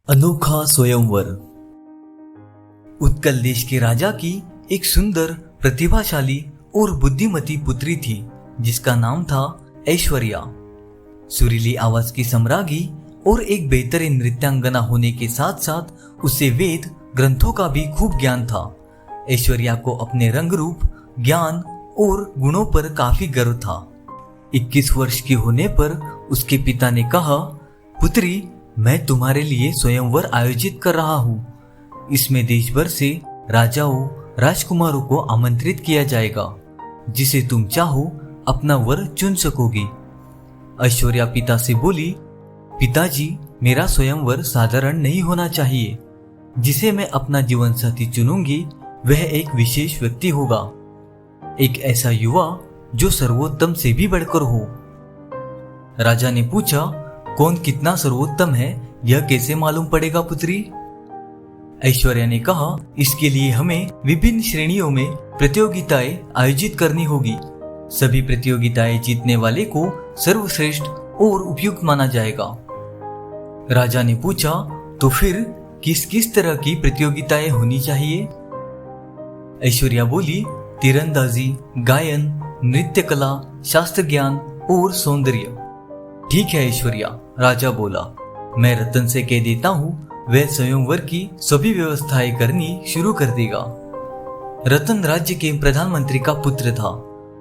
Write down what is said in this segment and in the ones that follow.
अनोखा स्वयंवर। उत्कल देश के राजा की एक सुंदर, प्रतिभाशाली और बुद्धिमती पुत्री थी जिसका नाम था ऐश्वर्या। सुरीली आवाज की सम्राज्ञी और एक बेहतरीन नृत्यांगना होने के साथ साथ उसे वेद ग्रंथों का भी खूब ज्ञान था। ऐश्वर्या को अपने रंग रूप, ज्ञान और गुणों पर काफी गर्व था। 21 वर्ष की होने पर उसके पिता ने कहा, पुत्री, मैं तुम्हारे लिए स्वयंवर आयोजित कर रहा हूँ। इसमें देश भर से राजाओं, राजकुमारों को आमंत्रित किया जाएगा। जिसे तुम चाहो अपना वर चुन सकोगी। ऐश्वर्या पिता से बोली, पिताजी, मेरा स्वयंवर साधारण नहीं होना चाहिए। जिसे मैं अपना जीवन साथी चुनूंगी वह एक विशेष व्यक्ति होगा, एक ऐसा युवा जो सर्वोत्तम से भी बढ़कर हो। राजा ने पूछा, कौन कितना सर्वोत्तम है यह कैसे मालूम पड़ेगा पुत्री? ऐश्वर्या ने कहा, इसके लिए हमें विभिन्न श्रेणियों में प्रतियोगिताएं आयोजित करनी होगी। सभी प्रतियोगिताएं जीतने वाले को सर्वश्रेष्ठ और उपयुक्त माना जाएगा। राजा ने पूछा, तो फिर किस किस तरह की प्रतियोगिताएं होनी चाहिए? ऐश्वर्या बोली, तीरंदाजी, गायन, नृत्य कला, शास्त्र ज्ञान और सौंदर्य। ठीक है ऐश्वर्या, राजा बोला, मैं रतन से कह देता हूँ वह स्वयंवर की सभी व्यवस्थाएं करनी शुरू कर देगा। रतन राज्य के प्रधानमंत्री का पुत्र था।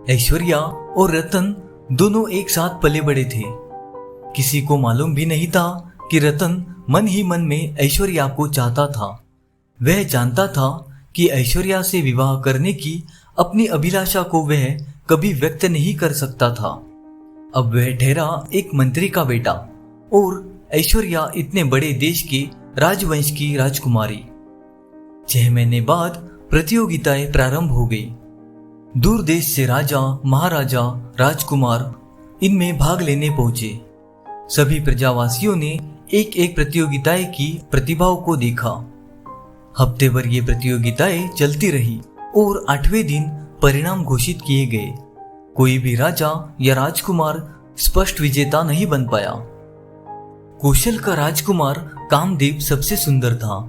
ऐश्वर्या और रतन दोनों एक साथ पले बड़े थे। किसी को मालूम भी नहीं था कि रतन मन ही मन में ऐश्वर्या को चाहता था। वह जानता था कि ऐश्वर्या से विवाह करने की अपनी अभिलाषा को वह कभी व्यक्त नहीं कर सकता था। अब वह ठहरा एक मंत्री का बेटा और ऐश्वर्या इतने बड़े देश के राजवंश की राजकुमारी। 6 महीने बाद प्रतियोगिताएं प्रारंभ हो गई। दूर देश से राजा, महाराजा, राजकुमार इनमें भाग लेने पहुंचे। सभी प्रजावासियों ने एक एक प्रतियोगिताएं की प्रतिभाओं को देखा। हफ्ते भर ये प्रतियोगिताएं चलती रही और 8वें दिन परिणाम घोषित किए गए। कोई भी राजा या राजकुमार स्पष्ट विजेता नहीं बन पाया। कौशल का राजकुमार कामदेव सबसे सुंदर था,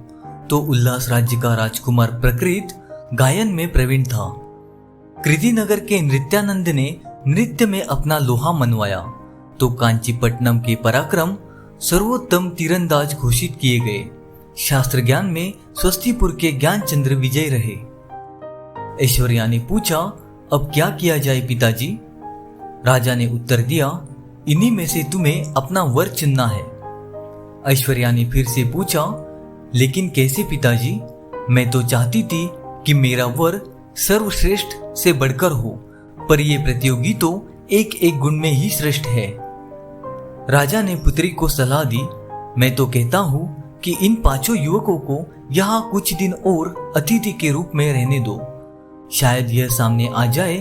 तो उल्लास राज्य का राजकुमार प्रकृत गायन में प्रवीण था। कृति नगर के नृत्यानंद ने नृत्य में अपना लोहा मनवाया, तो कांचीपट्टनम के पराक्रम सर्वोत्तम तीरंदाज घोषित किए गए। शास्त्र ज्ञान में स्वस्तिपुर के ज्ञानचंद्र विजय रहे। ऐश्वर्या ने पूछा, अब क्या किया जाए पिताजी? राजा ने उत्तर दिया, इन्हीं में से तुम्हें अपना वर चुनना है। ऐश्वर्या ने फिर से पूछा, लेकिन कैसे पिताजी? मैं तो चाहती थी कि मेरा वर सर्वश्रेष्ठ से बढ़कर हो, पर यह प्रतियोगी तो एक एक गुण में ही श्रेष्ठ है। राजा ने पुत्री को सलाह दी, मैं तो कहता हूँ कि इन 5 युवकों को यहाँ कुछ दिन और अतिथि के रूप में रहने दो। शायद यह सामने आ जाए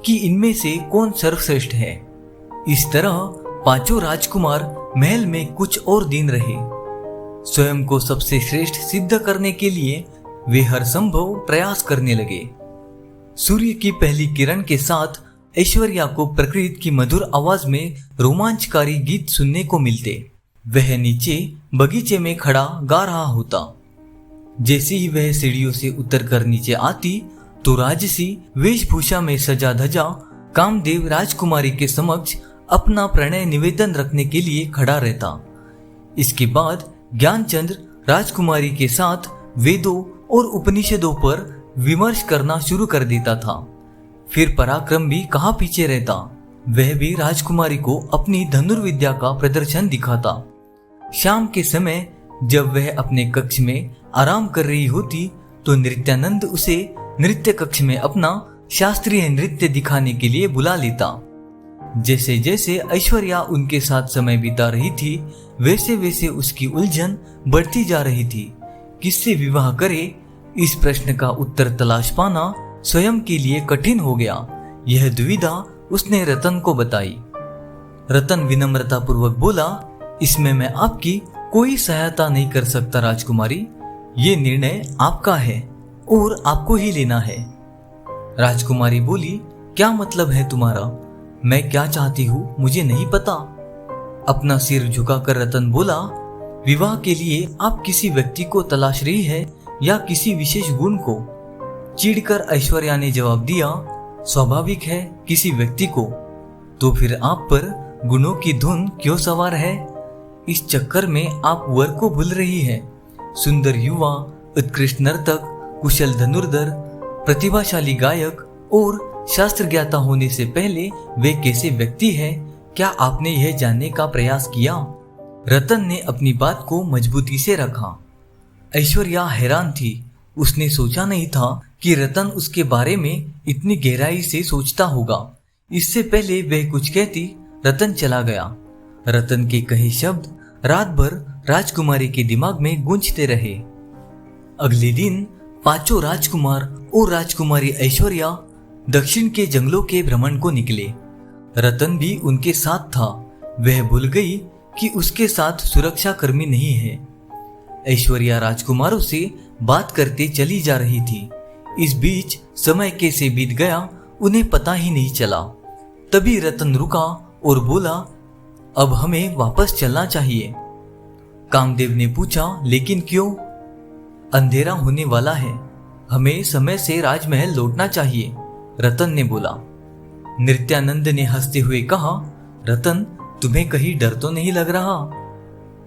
कि इनमें से कौन सर्वश्रेष्ठ है। इस तरह 5 राजकुमार महल में कुछ और दिन रहे। स्वयं को सबसे श्रेष्ठ सिद्ध करने के लिए वे हर संभव प्रयास करने लगे। सूर्य की पहली किरण के साथ ऐश्वर्या को प्रकृति की मधुर आवाज में रोमांचकारी गीत सुनने को मिलते। वह नीचे बगीचे में खड़ा गा रहा होता। जैसे ही वह सीढ़ियों से उतरकर नीचे आती तो राजसी वेशभूषा में सजा धजा कामदेव राजकुमारी के समक्ष अपना प्रणय निवेदन रखने के लिए खड़ा रहता। इसके बाद ज्ञानचंद्र राजकुमारी के साथ वेदों और उपनिषदों पर विमर्श करना शुरू कर देता था। फिर पराक्रम भी कहाँ पीछे रहता, वह भी राजकुमारी को अपनी धनुर्विद्या का प्रदर्शन दिखाता। शाम के समय जब वह अपने कक्ष में आराम कर रही होती तो नृत्यानंद उसे नृत्य कक्ष में अपना शास्त्रीय नृत्य दिखाने के लिए बुला लेता। जैसे जैसे ऐश्वर्या उनके साथ समय बिता रही थी वैसे वैसे उसकी उलझन बढ़ती जा रही थी। किससे विवाह करे, इस प्रश्न का उत्तर तलाश पाना स्वयं के लिए कठिन हो गया। यह दुविधा उसने रतन को बताई। रतन विनम्रता पूर्वक बोला, इसमें मैं आपकी कोई सहायता नहीं कर सकता राजकुमारी। ये निर्णय आपका है और आपको ही लेना है। राजकुमारी बोली, क्या मतलब है तुम्हारा? मैं क्या चाहती हूँ मुझे नहीं पता। अपना सिर झुकाकर रतन बोला, विवाह के लिए आप किसी व्यक्ति को तलाश रही है या किसी विशेष गुण को? चिढ़कर ऐश्वर्या ने जवाब दिया, स्वाभाविक है, किसी व्यक्ति को। तो फिर आप पर गुणों की धुन क्यों सवार है? इस चक्कर में आप वर को भूल रही है। सुंदर युवा, उत्कृष्ट नर्तक, कुशल धनुर्धर, प्रतिभाशाली गायक और शास्त्र ज्ञाता होने से पहले वे कैसे व्यक्ति है, क्या आपने यह जानने का प्रयास किया? रतन ने अपनी बात को मजबूती से रखा। ऐश्वर्या हैरान थी। उसने सोचा नहीं था कि रतन उसके बारे में इतनी गहराई से सोचता होगा। इससे पहले वह कुछ कहती, रतन चला गया। रतन के कहे शब्द रात भर राजकुमारी के दिमाग में गूंजते रहे। अगले दिन पांचों राजकुमार और राजकुमारी ऐश्वर्या दक्षिण के जंगलों के भ्रमण को निकले। रतन भी उनके साथ था। वह भूल गई कि उसके साथ सुरक्षा कर्मी नहीं है। ऐश्वर्या राजकुमारों से बात करते चली जा रही थी। इस बीच समय कैसे बीत गया उन्हें पता ही नहीं चला। तभी रतन रुका और बोला, अब हमें वापस चलना चाहिए। कामदेव ने पूछा, लेकिन क्यों? अंधेरा होने वाला है, हमें समय से राजमहल लौटना चाहिए, रतन ने बोला। नित्यानंद ने हंसते हुए कहा, रतन तुम्हें कहीं डर तो नहीं लग रहा?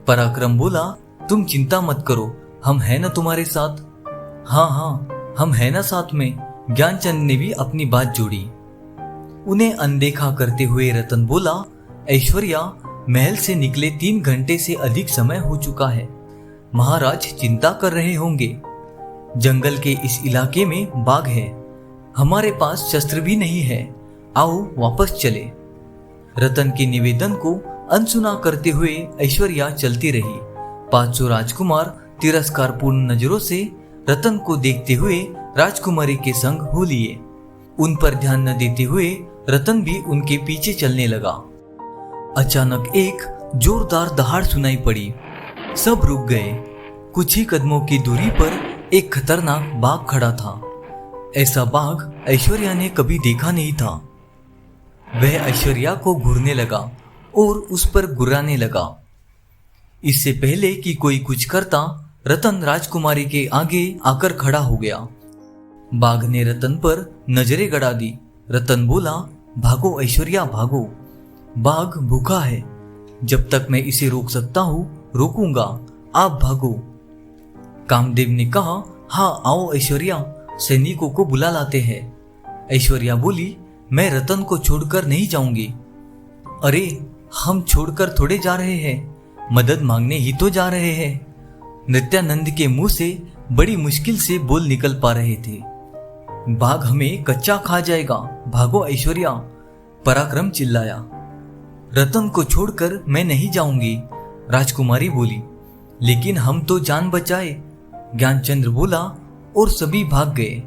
पराक्रम बोला, तुम चिंता मत करो, हम हैं ना तुम्हारे साथ। हाँ, हम हैं ना साथ में। ज्ञानचंद ने भी अपनी बात जोड़ी। उन्हें अनदेखा करते हुए रतन बोला, ऐश्वर्या, महल से निकले 3 घंटे से अधिक समय हो चुका है। महाराज चिंता कर रहे होंगे। जंगल के इस इलाके में बाघ है, हमारे पास शस्त्र भी नहीं है, आओ वापस चले। रतन के निवेदन को अनसुना करते हुए ऐश्वर्या चलती रही। 500 राजकुमार तिरस्कारपूर्ण नजरों से रतन को देखते हुए राजकुमारी के संग हो लिए। उन पर ध्यान न देते हुए रतन भी उनके पीछे चलने लगा। अचानक एक जोरदार दहाड़ सुनाई पड़ी। सब रुक गए। कुछ ही कदमों की दूरी पर एक खतरनाक बाघ खड़ा था। ऐसा बाघ ऐश्वर्या ने कभी देखा नहीं था। वह ऐश्वर्या को घूरने लगा और उस पर गुर्राने लगा। इससे पहले कि कोई कुछ करता, रतन राजकुमारी के आगे आकर खड़ा हो गया। बाघ ने रतन पर नजरें गड़ा दी। रतन बोला, भागो ऐश्वर्या, भागो। बाघ भूखा है, जब तक मैं इसे रोक सकता हूँ रोकूंगा, आप भागो। कामदेव ने कहा, हाँ आओ ऐश्वर्या, सैनिकों को बुला लाते हैं। ऐश्वर्या बोली, मैं रतन को छोड़कर नहीं जाऊंगी। अरे हम छोड़कर थोड़े जा रहे हैं, मदद मांगने ही तो जा रहे हैं। नित्यानंद के मुंह से बड़ी मुश्किल से बोल निकल पा रहे थे। बाघ हमें कच्चा खा जाएगा, भागो ऐश्वर्या, पराक्रम चिल्लाया। रतन को छोड़कर मैं नहीं जाऊंगी, राजकुमारी बोली। लेकिन हम तो जान बचाए, ज्ञानचंद्र बोला और सभी भाग गए।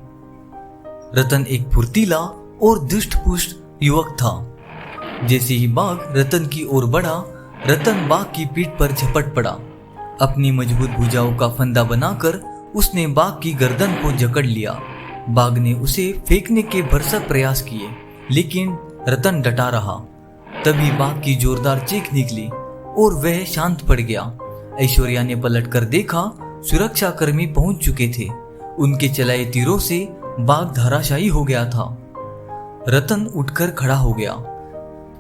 रतन एक फुर्तीला और दुष्ट पुष्ट युवक था। जैसे ही बाघ रतन की ओर बढ़ा, रतन बाघ की पीठ पर झपट पड़ा। अपनी मजबूत भुजाओं का फंदा बनाकर उसने बाघ की गर्दन को जकड़ लिया। बाघ ने उसे फेंकने के भरसक प्रयास किए, लेकिन रतन डटा रहा। तभी बाघ की जोरदार चीख निकली और वह शांत पड़ गया। ऐश्वर्या ने पलटकर देखा, सुरक्षाकर्मी पहुंच चुके थे। उनके चलाए तीरों से बाघ धराशायी हो गया था। रतन उठकर खड़ा हो गया।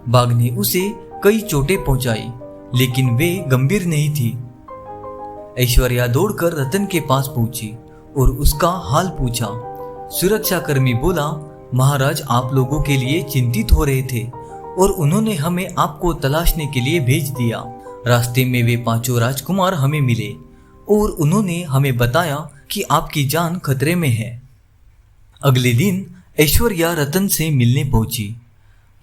बाघ ने उसे कई चोटें पहुंचाई, लेकिन वे गंभीर नहीं थी। ऐश्वर्या दौड़कर रतन के पास पहुंची और उसका हाल पूछा। सुरक्षाकर्मी बोला, महाराज आप लोगों के लिए चिंतित हो रहे थे और उन्होंने हमें आपको तलाशने के लिए भेज दिया। रास्ते में वे 5 राजकुमार हमें मिले और उन्होंने हमें बताया कि आपकी जान खतरे में है। अगले दिन ऐश्वर्या रतन से मिलने पहुंची।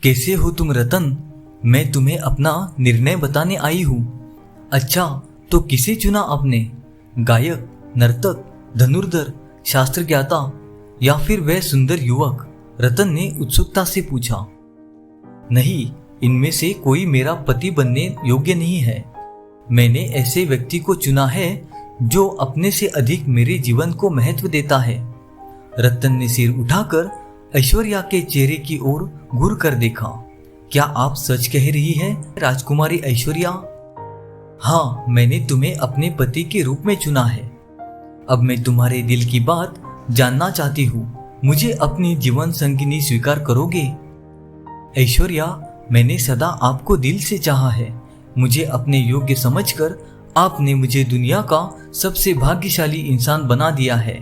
कैसे हो तुम रतन? मैं तुम्हें अपना निर्णय बताने आई हूँ। अच्छा, तो किसे चुना आपने? गायक, नर्तक, धनुर्धर, शास्त्र ज्ञाता या फिर वह सुंदर युवक? रतन ने उत्सुकता से पूछा। नहीं, इनमें से कोई मेरा पति बनने योग्य नहीं है। मैंने ऐसे व्यक्ति को चुना है जो अपने से अधिक मेरे जीवन को महत्व देता है। रतन ने सिर उठाकर ऐश्वर्या के चेहरे की ओर घूर कर देखा। क्या आप सच कह रही हैं राजकुमारी ऐश्वर्या? हाँ, मैंने तुम्हें अपने पति के रूप में चुना है। अब मैं तुम्हारे दिल की बात जानना चाहती हूँ। मुझे अपनी जीवन संगिनी स्वीकार करोगे? ऐश्वर्या, मैंने सदा आपको दिल से चाहा है। मुझे अपने योग्य समझकर आपने मुझे दुनिया का सबसे भाग्यशाली इंसान बना दिया है।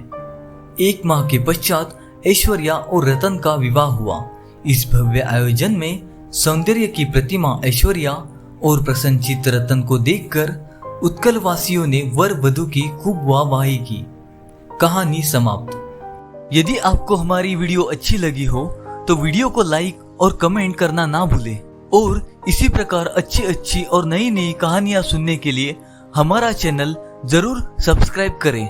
1 माह के पश्चात ऐश्वर्या और रतन का विवाह हुआ। इस भव्य आयोजन में सौंदर्य की प्रतिमा ऐश्वर्या और प्रसन्नचित्त रतन को देखकर उत्कल वासियों ने वर वधू की खूब वाहवाही की। कहानी समाप्त। यदि आपको हमारी वीडियो अच्छी लगी हो तो वीडियो को लाइक और कमेंट करना ना भूलें और इसी प्रकार अच्छी और नई कहानियां सुनने के लिए हमारा चैनल जरूर सब्सक्राइब करें।